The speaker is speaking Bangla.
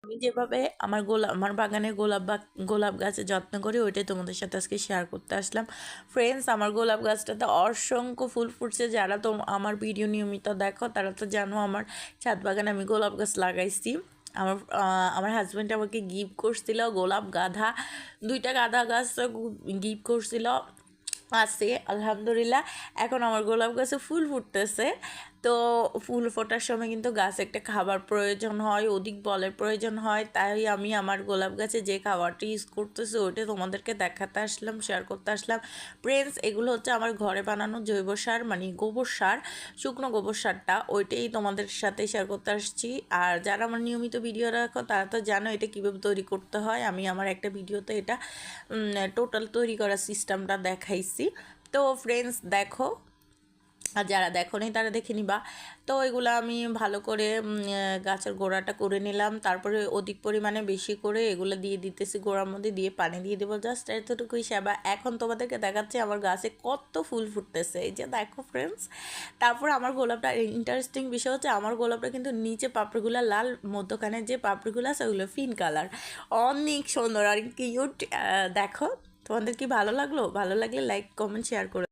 আমি যেভাবে আমার বাগানে গোলাপ গাছের যত্ন করি ওইটাই তোমাদের সাথে আজকে শেয়ার করতে আসলাম। ফ্রেন্ডস, আমার গোলাপ গাছটাতে অসংখ্য ফুল ফুটছে। যারা তো আমার ভিডিও নিয়মিত দেখো তারা তো জানো আমার ছাদ বাগানে আমি গোলাপ গাছ লাগাইছি। আমার হাজব্যান্ড আমাকে গিফট করছিল গোলাপ গাঁদা, 2টা গাঁদা গাছ গিফট করছিল। আছে আলহামদুলিল্লাহ, এখন আমার গোলাপ গাছে ফুল ফুটতেছে। তো ফুল ফোটার সময় কিন্তু গাছে একটা খাবার প্রয়োজন হয়, অধিক বলের প্রয়োজন হয়। তাই আমি আমার গোলাপ গাছে যে খাবারটি ইউজ করতেছি ওইটা তোমাদেরকে দেখাতে আসলাম, শেয়ার করতে আসলাম। ফ্রেন্ডস, এগুলো হচ্ছে আমার ঘরে বানানো জৈব সার, মানে গোবর সার, শুকনো গোবর সারটা, ওইটাই তোমাদের সাথে শেয়ার করতে আসছি। আর যারা আমার নিয়মিত ভিডিও রাখো তারা তো জানো এটা কীভাবে তৈরি করতে হয়। আমি আমার একটা ভিডিওতে এটা টোটাল তৈরি করার সিস্টেমটা দেখাইছি। তো ফ্রেন্ডস দেখো, আর যারা দেখো নি তারা দেখে নিবা। তো এগুলো আমি ভালো করে গাছের গোড়াটা করে নিলাম, তারপরে অধিক পরিমাণে বেশি করে এগুলো দিয়ে দিতেছি, গোড়ার মধ্যে দিয়ে পানি দিয়ে দেবো, জাস্ট এতটুকুই সেবা। এখন তোমাদেরকে দেখাচ্ছি আমার গাছে কত ফুল ফুটতেছে, এই যে দেখো ফ্রেন্ডস। তারপর আমার গোলাপটা ইন্টারেস্টিং বিষয় হচ্ছে আমার গোলাপটা কিন্তু নিচে পাপড়িগুলো লাল, মধ্যখানে যে পাপড়িগুলো আছে ওগুলো পিঙ্ক কালার, অনেক সুন্দর আর কিউট। দেখো, তোমাদের কি ভালো লাগলো? ভালো লাগলে লাইক কমেন্ট শেয়ার করে